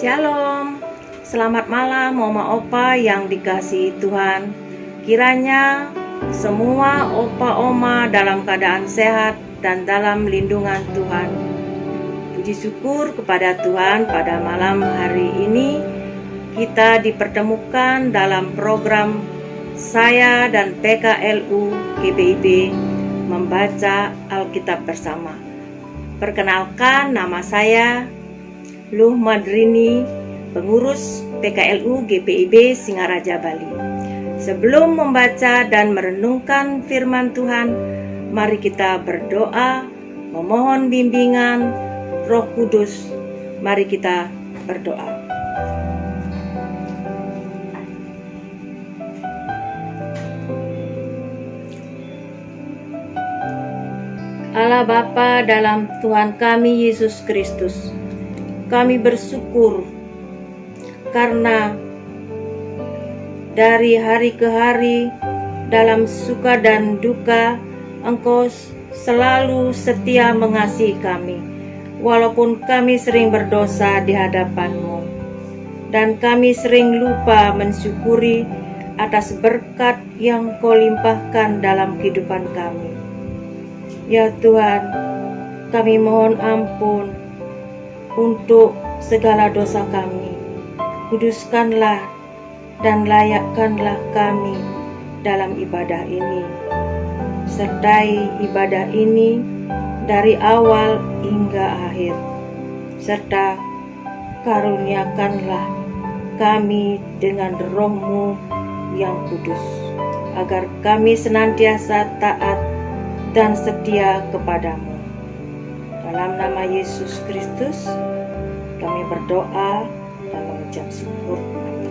Shalom, selamat malam Mama Opa yang dikasihi Tuhan. Kiranya semua Opa Oma dalam keadaan sehat dan dalam lindungan Tuhan. Puji syukur kepada Tuhan, pada malam hari ini kita dipertemukan dalam program saya dan PKLU GBIB membaca Alkitab bersama. Perkenalkan, nama saya Luh Madrini, pengurus PKLU GBIB Singaraja Bali. Sebelum membaca dan merenungkan firman Tuhan, mari kita berdoa, memohon bimbingan Roh Kudus. Mari kita berdoa. Allah Bapa dalam Tuhan kami Yesus Kristus, kami bersyukur karena dari hari ke hari dalam suka dan duka Engkau selalu setia mengasihi kami, walaupun kami sering berdosa di hadapan-Mu, dan kami sering lupa mensyukuri atas berkat yang Kau limpahkan dalam kehidupan kami. Ya Tuhan, kami mohon ampun untuk segala dosa kami. Kuduskanlah dan layakkanlah kami dalam ibadah ini. Sertai ibadah ini dari awal hingga akhir. Serta karuniakanlah kami dengan Roh-Mu yang kudus, agar kami senantiasa taat dan setia kepadamu. Dalam nama Yesus Kristus, kami berdoa dan mengucap syukur. Amin.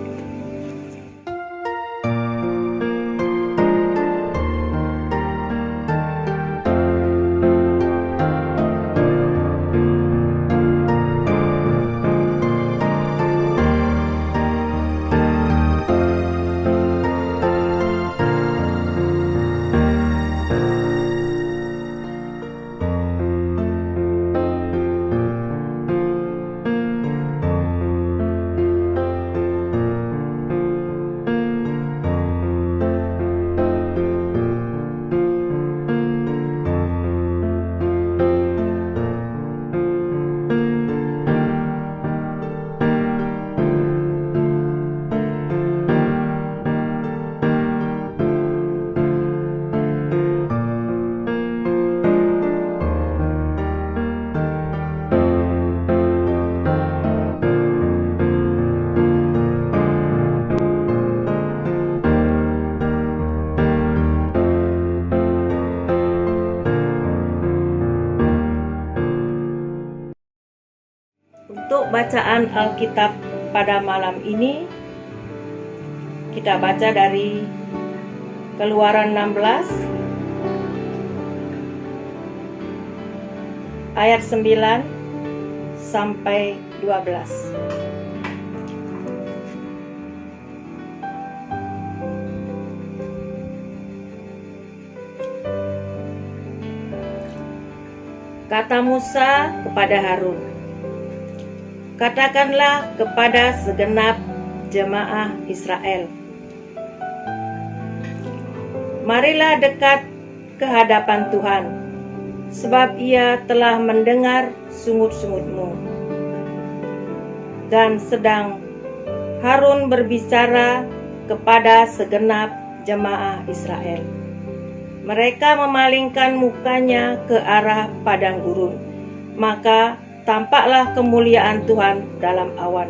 Untuk bacaan Alkitab pada malam ini, kita baca dari Keluaran 16 ayat 9 sampai 12. Kata Musa kepada Harun, katakanlah kepada segenap jemaah Israel, marilah dekat ke hadapan Tuhan, sebab Ia telah mendengar sungut-sungutmu. Dan sedang Harun berbicara kepada segenap jemaah Israel, mereka memalingkan mukanya ke arah padang gurun, maka tampaklah kemuliaan Tuhan dalam awan.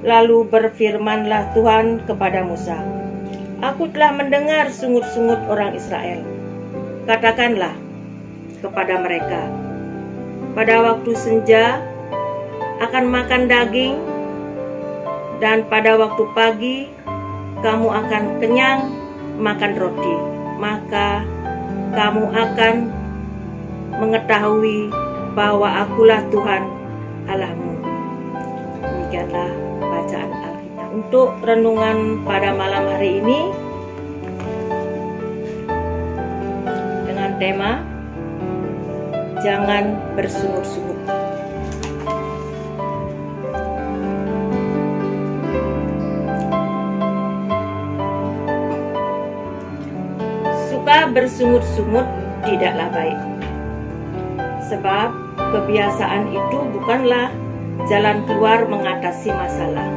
Lalu berfirmanlah Tuhan kepada Musa, Aku telah mendengar sungut-sungut orang Israel. Katakanlah kepada mereka, pada waktu senja akan makan daging, dan pada waktu pagi kamu akan kenyang makan roti. Maka kamu akan mengetahui bahwa Akulah Tuhan Allahmu. Demikianlah bacaan Alkitab. Untuk renungan pada malam hari ini dengan tema Jangan bersungut-sungut. suka bersungut-sungut tidaklah baik. Sebab kebiasaan itu bukanlah jalan keluar mengatasi masalah.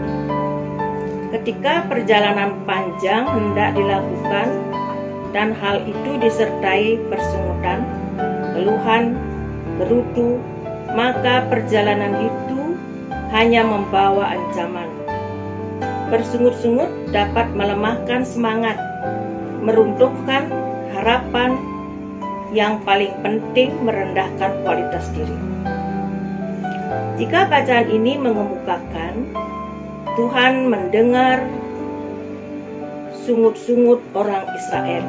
Ketika perjalanan panjang hendak dilakukan dan hal itu disertai persungutan, keluhan, gerutu, maka perjalanan itu hanya membawa ancaman. Bersungut-sungut dapat melemahkan semangat, meruntuhkan harapan, yang paling penting merendahkan kualitas diri. Jika bacaan ini mengemukakan Tuhan mendengar sungut-sungut orang Israel,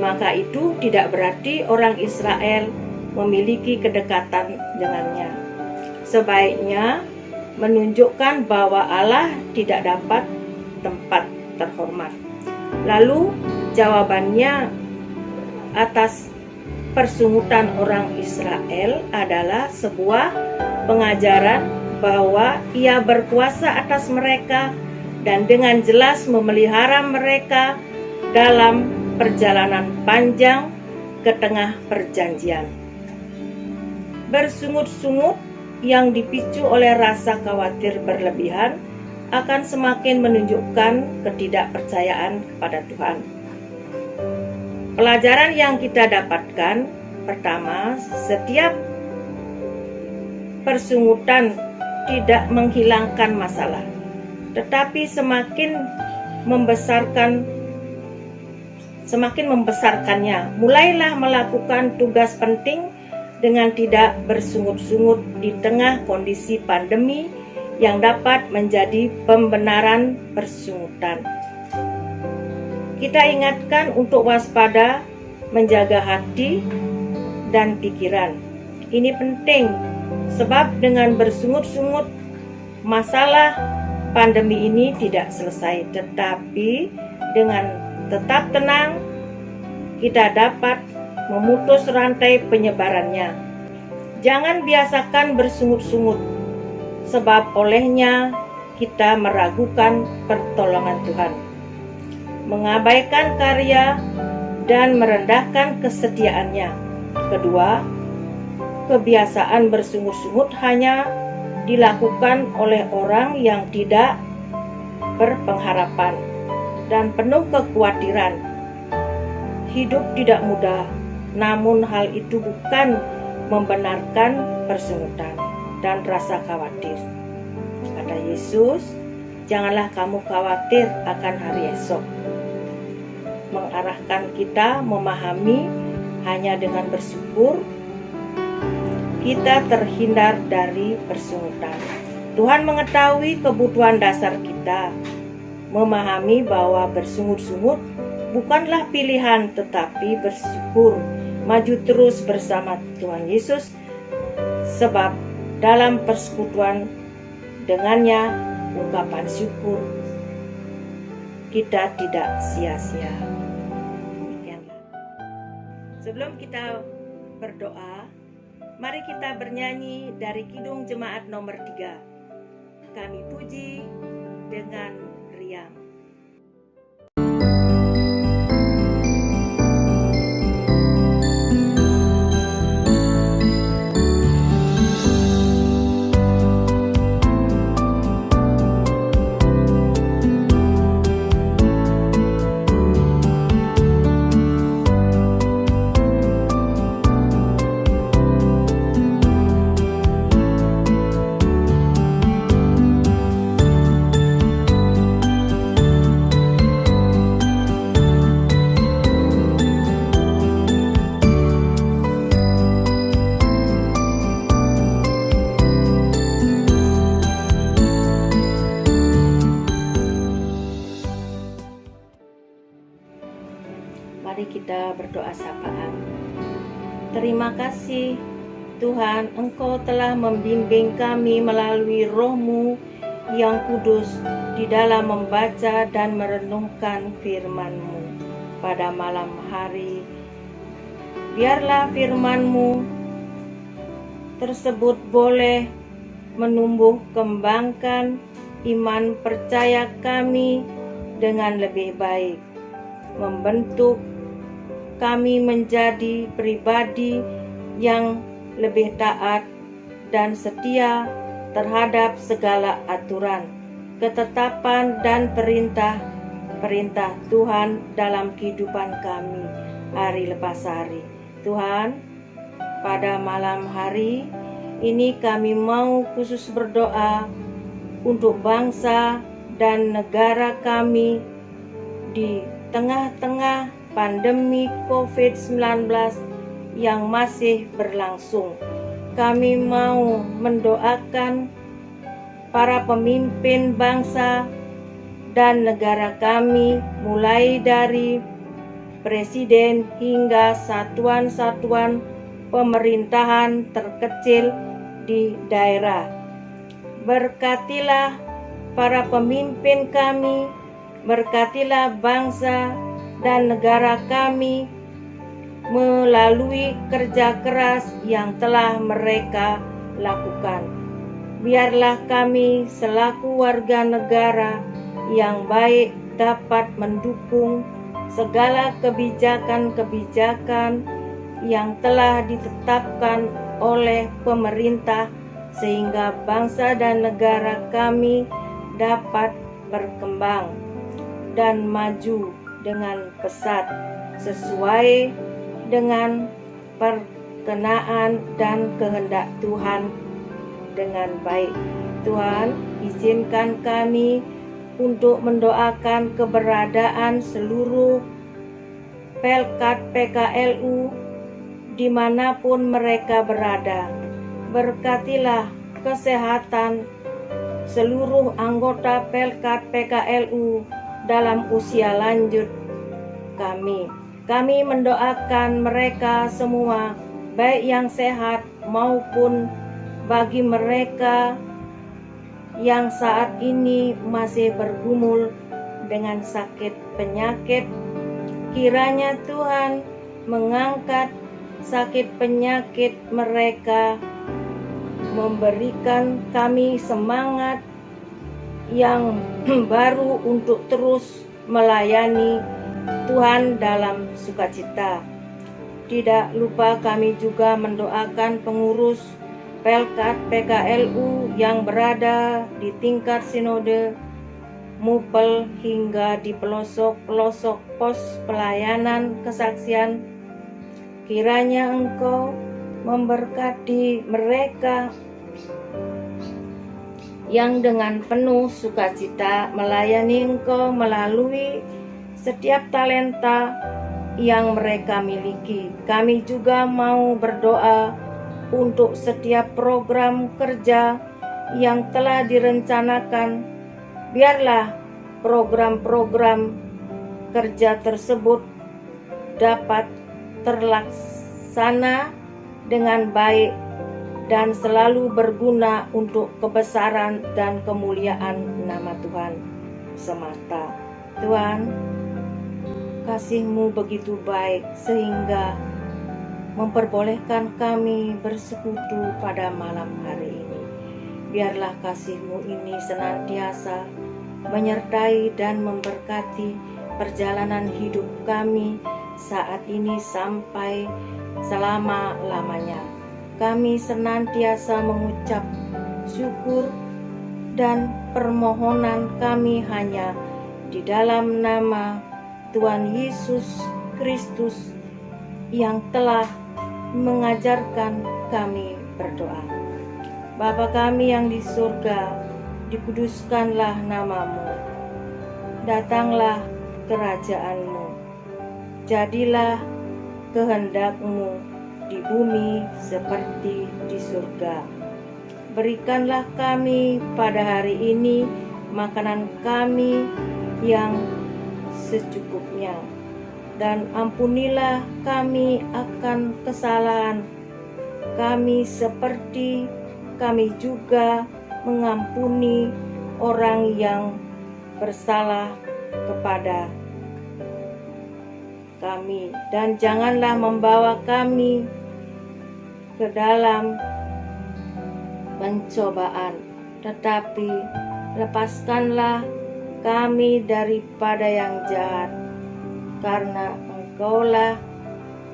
maka itu tidak berarti orang Israel memiliki kedekatan dengannya. Sebaiknya menunjukkan bahwa Allah tidak dapat tempat terhormat. Lalu jawabannya atas persungutan orang Israel adalah sebuah pengajaran bahwa Ia berkuasa atas mereka dan dengan jelas memelihara mereka dalam perjalanan panjang ke tengah perjanjian. Bersungut-sungut yang dipicu oleh rasa khawatir berlebihan akan semakin menunjukkan ketidakpercayaan kepada Tuhan. Pelajaran yang kita dapatkan, pertama, setiap persungutan tidak menghilangkan masalah, tetapi semakin membesarkannya. Mulailah melakukan tugas penting dengan tidak bersungut-sungut di tengah kondisi pandemi yang dapat menjadi pembenaran persungutan. Kita ingatkan untuk waspada, menjaga hati dan pikiran. Ini penting, sebab dengan bersungut-sungut masalah pandemi ini tidak selesai, tetapi dengan tetap tenang kita dapat memutus rantai penyebarannya. Jangan biasakan bersungut-sungut, sebab olehnya kita meragukan pertolongan Tuhan, mengabaikan karya dan merendahkan kesetiaannya. Kedua, kebiasaan bersungut-sungut hanya dilakukan oleh orang yang tidak berpengharapan dan penuh kekhawatiran. Hidup tidak mudah, namun hal itu bukan membenarkan persungutan dan rasa khawatir. Kata Yesus, janganlah kamu khawatir akan hari esok. Mengarahkan kita memahami hanya dengan bersyukur kita terhindar dari persungutan. Tuhan mengetahui kebutuhan dasar kita, memahami bahwa bersungut-sungut bukanlah pilihan, tetapi bersyukur, maju terus bersama Tuhan Yesus, sebab dalam persekutuan dengannya ungkapan syukur kita tidak sia-sia. Demikianlah. Sebelum kita berdoa, mari kita bernyanyi dari Kidung Jemaat nomor 3. Kami puji dengan riang. Mari kita berdoa sapaan. Terima kasih Tuhan, Engkau telah membimbing kami melalui Roh-Mu yang kudus di dalam membaca dan merenungkan firman-Mu pada malam hari. Biarlah firman-Mu tersebut boleh menumbuh kembangkan iman percaya kami dengan lebih baik, membentuk kami menjadi pribadi yang lebih taat dan setia terhadap segala aturan, ketetapan, dan perintah Tuhan dalam kehidupan kami hari lepas hari. Tuhan, pada malam hari ini kami mau khusus berdoa untuk bangsa dan negara kami di tengah-tengah pandemi COVID-19 yang masih berlangsung. Kami mau mendoakan para pemimpin bangsa dan negara kami, mulai dari presiden hingga satuan-satuan pemerintahan terkecil di daerah. Berkatilah para pemimpin kami, berkatilah bangsa dan negara kami melalui kerja keras yang telah mereka lakukan. Biarlah kami selaku warga negara yang baik dapat mendukung segala kebijakan-kebijakan yang telah ditetapkan oleh pemerintah sehingga bangsa dan negara kami dapat berkembang dan maju dengan pesat sesuai dengan perkenaan dan kehendak Tuhan dengan baik. Tuhan, izinkan kami untuk mendoakan keberadaan seluruh Pelkat PKLU dimanapun mereka berada. Berkatilah kesehatan seluruh anggota Pelkat PKLU dalam usia lanjut kami. Kami mendoakan mereka semua, baik yang sehat maupun bagi mereka yang saat ini masih bergumul dengan sakit penyakit. Kiranya Tuhan mengangkat sakit penyakit mereka, memberikan kami semangat yang baru untuk terus melayani Tuhan dalam sukacita. Tidak lupa kami juga mendoakan pengurus Pelkat PKLU yang berada di tingkat sinode, mupel hingga di pelosok-pelosok pos pelayanan kesaksian. Kiranya Engkau memberkati mereka yang dengan penuh sukacita melayani Engkau melalui setiap talenta yang mereka miliki. Kami juga mau berdoa untuk setiap program kerja yang telah direncanakan. Biarlah program-program kerja tersebut dapat terlaksana dengan baik dan selalu berguna untuk kebesaran dan kemuliaan nama Tuhan semata. Tuhan, kasih-Mu begitu baik sehingga memperbolehkan kami bersekutu pada malam hari ini. Biarlah kasih-Mu ini senantiasa menyertai dan memberkati perjalanan hidup kami saat ini sampai selama-lamanya. Kami senantiasa mengucap syukur dan permohonan kami hanya di dalam nama Tuhan Yesus Kristus yang telah mengajarkan kami berdoa. Bapa kami yang di surga, dikuduskanlah nama-Mu. Datanglah kerajaan-Mu. Jadilah kehendak-Mu di bumi seperti di surga. Berikanlah kami pada hari ini makanan kami yang secukupnya, dan ampunilah kami akan kesalahan kami seperti kami juga mengampuni orang yang bersalah kepada kami, dan janganlah membawa kami ke dalam pencobaan, tetapi lepaskanlah kami daripada yang jahat, karena Engkaulah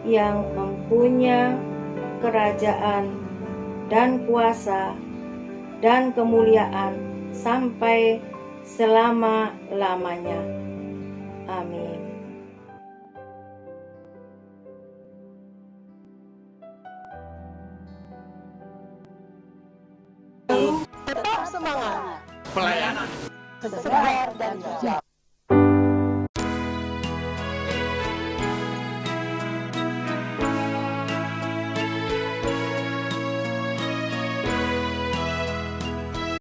yang mempunyai kerajaan dan kuasa dan kemuliaan sampai selama-lamanya. Amin. Tetap semangat. Pelayanan Segar dan hijau.